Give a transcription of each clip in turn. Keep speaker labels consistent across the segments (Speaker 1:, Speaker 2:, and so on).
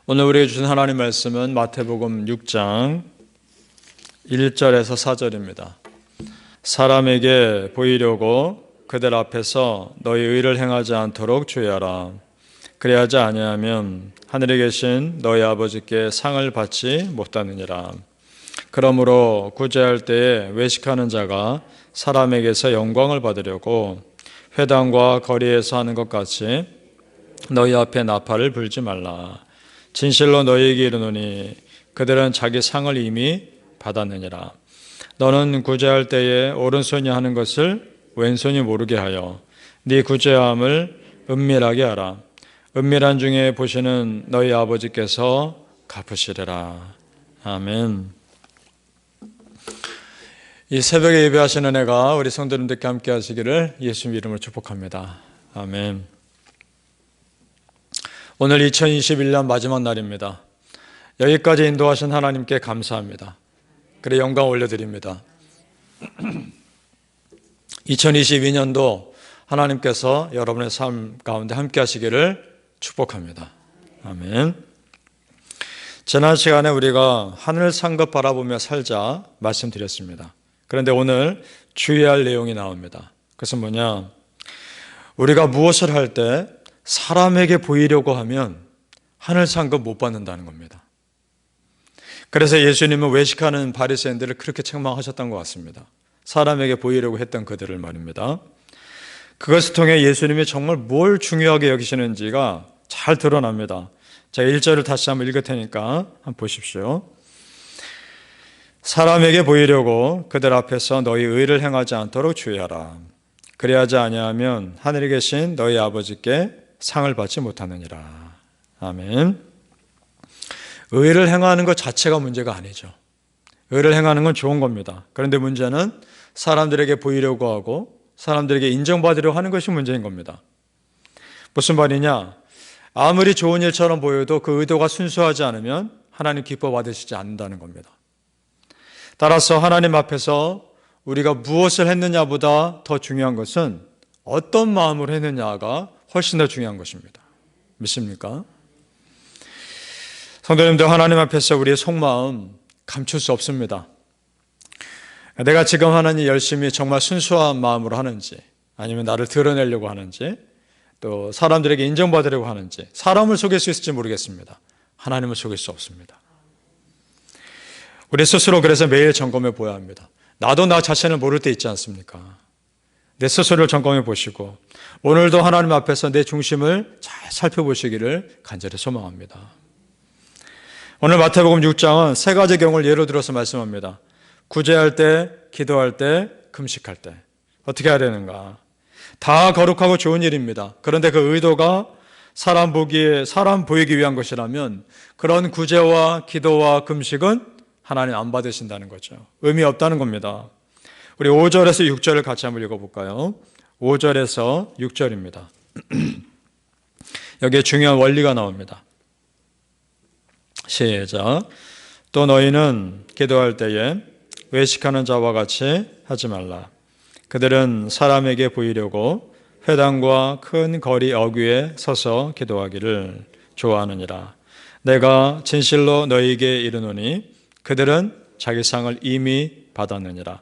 Speaker 1: 오늘 우리에게 주신 하나님 말씀은 마태복음 6장 1절에서 4절입니다. 사람에게 보이려고 그들 앞에서 너희 의를 행하지 않도록 주의하라. 그리하지 아니하면 하늘에 계신 너희 아버지께 상을 받지 못하느니라. 그러므로 구제할 때에 외식하는 자가 사람에게서 영광을 받으려고 회당과 거리에서 하는 것 같이 너희 앞에 나팔을 불지 말라. 진실로 너희에게 이르노니 그들은 자기 상을 이미 받았느니라. 너는 구제할 때에 오른손이 하는 것을 왼손이 모르게 하여 네 구제함을 은밀하게 하라. 은밀한 중에 보시는 너희 아버지께서 갚으시리라. 아멘. 이 새벽에 예배하시는 은혜가 우리 성도님들께 함께 하시기를 예수님 이름으로 축복합니다. 아멘. 오늘 2021년 마지막 날입니다. 여기까지 인도하신 하나님께 감사합니다. 그래 영광 올려드립니다. 2022년도 하나님께서 여러분의 삶 가운데 함께 하시기를 축복합니다. 아멘. 지난 시간에 우리가 하늘 산 것 바라보며 살자 말씀드렸습니다. 그런데 오늘 주의할 내용이 나옵니다. 그것은 뭐냐? 우리가 무엇을 할 때 사람에게 보이려고 하면 하늘 산 것 못 받는다는 겁니다. 그래서 예수님은 외식하는 바리새인들을 그렇게 책망하셨던 것 같습니다. 사람에게 보이려고 했던 그들을 말입니다. 그것을 통해 예수님이 정말 뭘 중요하게 여기시는지가 잘 드러납니다. 제가 1절을 다시 한번 읽을 테니까 한번 보십시오. 사람에게 보이려고 그들 앞에서 너희 의를 행하지 않도록 주의하라. 그리하지 아니하면 하늘에 계신 너희 아버지께 상을 받지 못하느니라. 아멘. 의를 행하는 것 자체가 문제가 아니죠. 의를 행하는 건 좋은 겁니다. 그런데 문제는 사람들에게 보이려고 하고 사람들에게 인정받으려고 하는 것이 문제인 겁니다. 무슨 말이냐? 아무리 좋은 일처럼 보여도 그 의도가 순수하지 않으면 하나님 기뻐 받으시지 않는다는 겁니다. 따라서 하나님 앞에서 우리가 무엇을 했느냐보다 더 중요한 것은 어떤 마음으로 했느냐가 훨씬 더 중요한 것입니다. 믿습니까? 성도님들, 하나님 앞에서 우리의 속마음 감출 수 없습니다. 내가 지금 하는 일 열심히 정말 순수한 마음으로 하는지, 아니면 나를 드러내려고 하는지, 또 사람들에게 인정받으려고 하는지, 사람을 속일 수 있을지 모르겠습니다. 하나님을 속일 수 없습니다. 우리 스스로 그래서 매일 점검해 보아야 합니다. 나도 나 자신을 모를 때 있지 않습니까? 내 스스로를 점검해 보시고 오늘도 하나님 앞에서 내 중심을 잘 살펴보시기를 간절히 소망합니다. 오늘 마태복음 6장은 세 가지 경우를 예로 들어서 말씀합니다. 구제할 때, 기도할 때, 금식할 때 어떻게 해야 되는가? 다 거룩하고 좋은 일입니다. 그런데 그 의도가 사람 보이기 위한 것이라면 그런 구제와 기도와 금식은 하나님 안 받으신다는 거죠. 의미 없다는 겁니다. 우리 5절에서 6절을 같이 한번 읽어볼까요? 5절에서 6절입니다. 여기에 중요한 원리가 나옵니다. 시작. 또 너희는 기도할 때에 외식하는 자와 같이 하지 말라. 그들은 사람에게 보이려고 회당과 큰 거리 어귀에 서서 기도하기를 좋아하느니라. 내가 진실로 너희에게 이르노니 그들은 자기 상을 이미 받았느니라.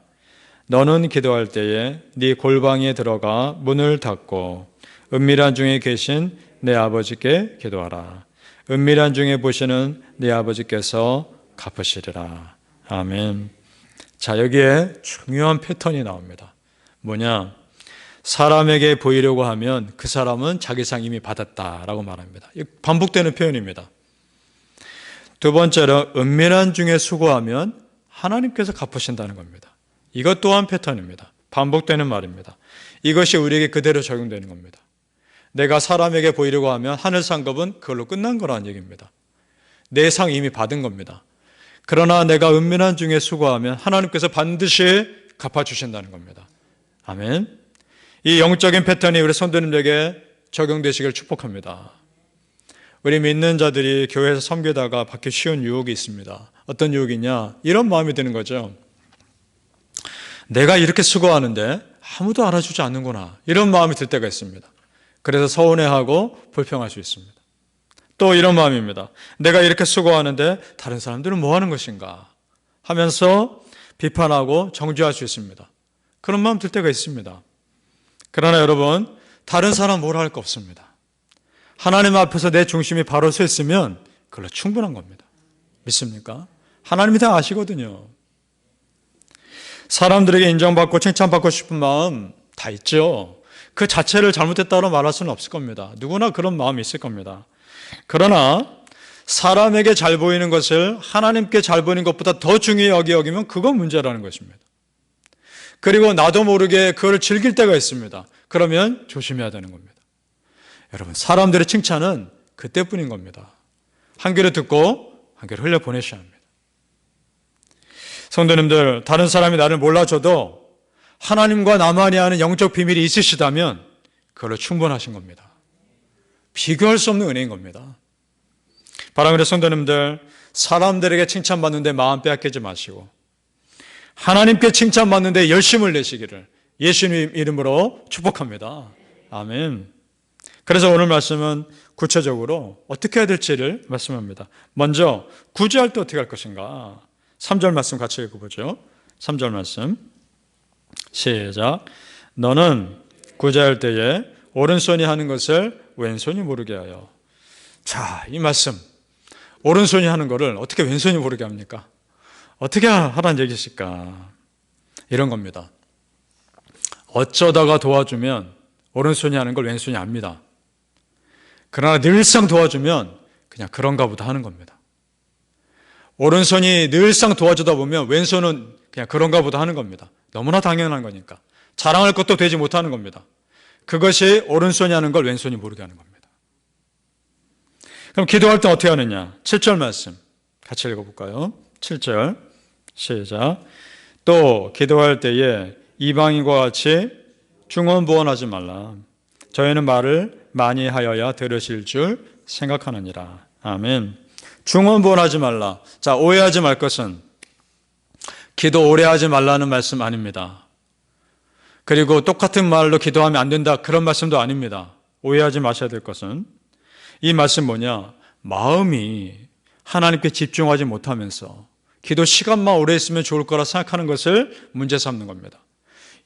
Speaker 1: 너는 기도할 때에 네 골방에 들어가 문을 닫고 은밀한 중에 계신 내 아버지께 기도하라. 은밀한 중에 보시는 네 아버지께서 갚으시리라. 아멘. 자, 여기에 중요한 패턴이 나옵니다. 뭐냐? 사람에게 보이려고 하면 그 사람은 자기 상 이미 받았다라고 말합니다. 반복되는 표현입니다. 두 번째로 은밀한 중에 수고하면 하나님께서 갚으신다는 겁니다. 이것 또한 패턴입니다. 반복되는 말입니다. 이것이 우리에게 그대로 적용되는 겁니다. 내가 사람에게 보이려고 하면 하늘 상급은 그걸로 끝난 거라는 얘기입니다. 내 상 이미 받은 겁니다. 그러나 내가 은밀한 중에 수고하면 하나님께서 반드시 갚아주신다는 겁니다. 아멘. 이 영적인 패턴이 우리 성도님들에게 적용되시길 축복합니다. 우리 믿는 자들이 교회에서 섬기다가 받기 쉬운 유혹이 있습니다. 어떤 유혹이냐? 이런 마음이 드는 거죠. 내가 이렇게 수고하는데 아무도 알아주지 않는구나. 이런 마음이 들 때가 있습니다. 그래서 서운해하고 불평할 수 있습니다. 또 이런 마음입니다. 내가 이렇게 수고하는데 다른 사람들은 뭐 하는 것인가 하면서 비판하고 정죄할 수 있습니다. 그런 마음 들 때가 있습니다. 그러나 여러분, 다른 사람 뭐라 할 거 없습니다. 하나님 앞에서 내 중심이 바로 서 있으면 그걸로 충분한 겁니다. 믿습니까? 하나님이 다 아시거든요. 사람들에게 인정받고 칭찬받고 싶은 마음 다 있죠. 그 자체를 잘못했다고 말할 수는 없을 겁니다. 누구나 그런 마음이 있을 겁니다. 그러나 사람에게 잘 보이는 것을 하나님께 잘 보이는 것보다 더 중요히 여기면 그건 문제라는 것입니다. 그리고 나도 모르게 그걸 즐길 때가 있습니다. 그러면 조심해야 되는 겁니다. 여러분, 사람들의 칭찬은 그때뿐인 겁니다. 한 귀로 듣고 한 귀로 흘려보내셔야 합니다. 성도님들, 다른 사람이 나를 몰라줘도 하나님과 나만이 아는 영적 비밀이 있으시다면 그걸로 충분하신 겁니다. 비교할 수 없는 은혜인 겁니다. 바람으로 성도님들, 사람들에게 칭찬받는데 마음 빼앗기지 마시고 하나님께 칭찬받는데 열심을 내시기를 예수님 이름으로 축복합니다. 아멘. 그래서 오늘 말씀은 구체적으로 어떻게 해야 될지를 말씀합니다. 먼저 구제할 때 어떻게 할 것인가. 3절 말씀 같이 읽어보죠. 3절 말씀 시작. 너는 구제할 때에 오른손이 하는 것을 왼손이 모르게 하여. 자, 이 말씀, 오른손이 하는 것을 어떻게 왼손이 모르게 합니까? 어떻게 하라는 얘기실까? 이런 겁니다. 어쩌다가 도와주면 오른손이 하는 걸 왼손이 압니다. 그러나 늘상 도와주면 그냥 그런가 보다 하는 겁니다. 오른손이 늘상 도와주다 보면 왼손은 그냥 그런가 보다 하는 겁니다. 너무나 당연한 거니까. 자랑할 것도 되지 못하는 겁니다. 그것이 오른손이 하는 걸 왼손이 모르게 하는 겁니다. 그럼 기도할 때 어떻게 하느냐? 7절 말씀 같이 읽어볼까요? 7절 시작. 또 기도할 때에 이방인과 같이 중언부언하지 말라. 저희는 말을 많이 하여야 들으실 줄 생각하느니라. 아멘. 중언부언하지 말라. 자, 오해하지 말 것은 기도 오래 하지 말라는 말씀 아닙니다. 그리고 똑같은 말로 기도하면 안 된다, 그런 말씀도 아닙니다. 오해하지 마셔야 될 것은 이 말씀 뭐냐? 마음이 하나님께 집중하지 못하면서 기도 시간만 오래 있으면 좋을 거라 생각하는 것을 문제 삼는 겁니다.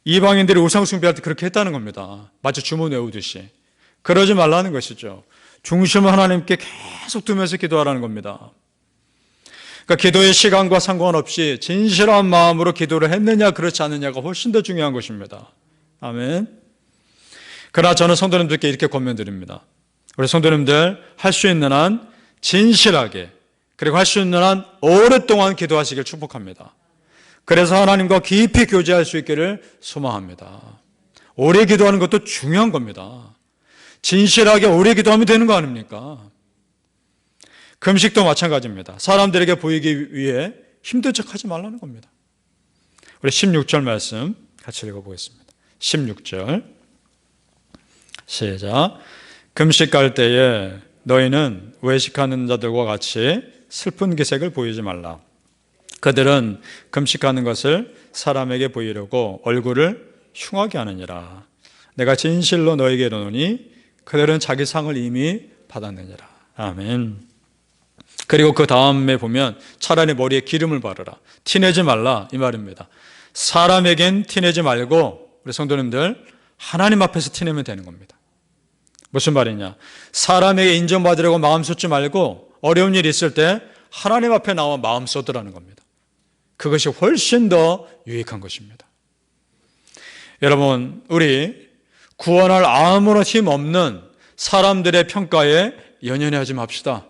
Speaker 1: 이방인들이 우상 숭배할 때 그렇게 했다는 겁니다. 마치 주문 외우듯이. 그러지 말라는 것이죠. 중심을 하나님께 계속 두면서 기도하라는 겁니다. 그러니까 기도의 시간과 상관없이 진실한 마음으로 기도를 했느냐 그렇지 않느냐가 훨씬 더 중요한 것입니다. 아멘. 그러나 저는 성도님들께 이렇게 권면드립니다. 우리 성도님들 할 수 있는 한 진실하게, 그리고 할 수 있는 한 오랫동안 기도하시길 축복합니다. 그래서 하나님과 깊이 교제할 수 있기를 소망합니다. 오래 기도하는 것도 중요한 겁니다. 진실하게 오래 기도하면 되는 거 아닙니까? 금식도 마찬가지입니다. 사람들에게 보이기 위해 힘든 척 하지 말라는 겁니다. 우리 16절 말씀 같이 읽어보겠습니다. 16절 시작. 금식할 때에 너희는 외식하는 자들과 같이 슬픈 기색을 보이지 말라. 그들은 금식하는 것을 사람에게 보이려고 얼굴을 흉하게 하느니라. 내가 진실로 너에게 이르노니 그들은 자기 상을 이미 받았느니라. 아멘. 그리고 그 다음에 보면 차라리 머리에 기름을 바르라. 티내지 말라, 이 말입니다. 사람에겐 티내지 말고 우리 성도님들 하나님 앞에서 티내면 되는 겁니다. 무슨 말이냐? 사람에게 인정받으려고 마음 쏟지 말고 어려운 일이 있을 때 하나님 앞에 나와 마음 쏟으라는 겁니다. 그것이 훨씬 더 유익한 것입니다. 여러분, 우리 구원할 아무런 힘 없는 사람들의 평가에 연연하지 맙시다.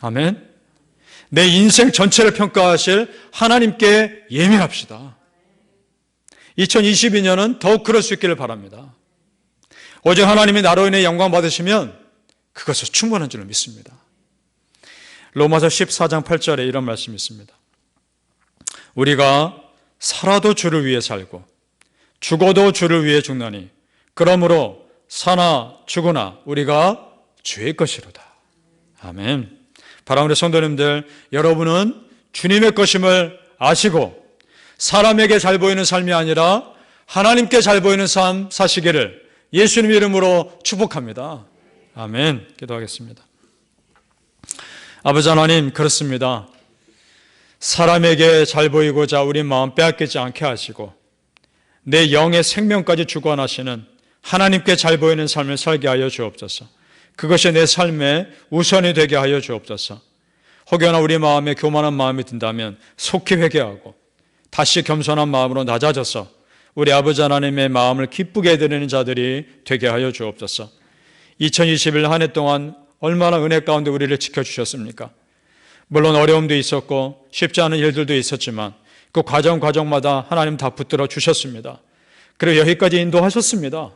Speaker 1: 아멘. 내 인생 전체를 평가하실 하나님께 예민합시다. 2022년은 더욱 그럴 수 있기를 바랍니다. 오직 하나님이 나로 인해 영광 받으시면 그것은 충분한 줄로 믿습니다. 로마서 14장 8절에 이런 말씀이 있습니다. 우리가 살아도 주를 위해 살고 죽어도 주를 위해 죽나니 그러므로 사나 죽으나 우리가 주의 것이로다. 아멘. 바라오는 성도님들, 여러분은 주님의 것임을 아시고 사람에게 잘 보이는 삶이 아니라 하나님께 잘 보이는 삶 사시기를 예수님 이름으로 축복합니다. 아멘. 기도하겠습니다. 아버지 하나님, 그렇습니다. 사람에게 잘 보이고자 우리 마음 빼앗기지 않게 하시고 내 영의 생명까지 주관하시는 하나님께 잘 보이는 삶을 살게 하여 주옵소서. 그것이 내 삶의 우선이 되게 하여 주옵소서. 혹여나 우리 마음에 교만한 마음이 든다면 속히 회개하고 다시 겸손한 마음으로 낮아져서 우리 아버지 하나님의 마음을 기쁘게 해드리는 자들이 되게 하여 주옵소서. 2021 한 해 동안 얼마나 은혜 가운데 우리를 지켜주셨습니까? 물론 어려움도 있었고 쉽지 않은 일들도 있었지만 그 과정마다 하나님 다 붙들어 주셨습니다. 그리고 여기까지 인도하셨습니다.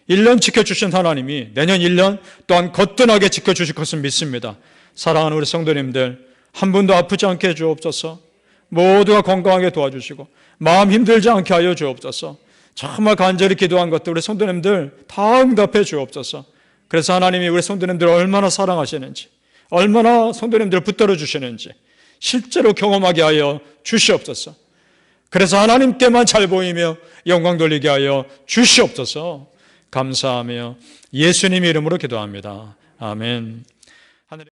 Speaker 1: 1년 지켜주신 하나님이 내년 1년 또한 거뜬하게 지켜주실 것을 믿습니다. 사랑하는 우리 성도님들, 한 분도 아프지 않게 해주옵소서. 모두가 건강하게 도와주시고 마음 힘들지 않게 하여 주옵소서. 정말 간절히 기도한 것들 우리 성도님들 다 응답해 주옵소서. 그래서 하나님이 우리 성도님들을 얼마나 사랑하시는지, 얼마나 성도님들을 붙들어 주시는지 실제로 경험하게 하여 주시옵소서. 그래서 하나님께만 잘 보이며 영광 돌리게 하여 주시옵소서. 감사하며 예수님 이름으로 기도합니다. 아멘.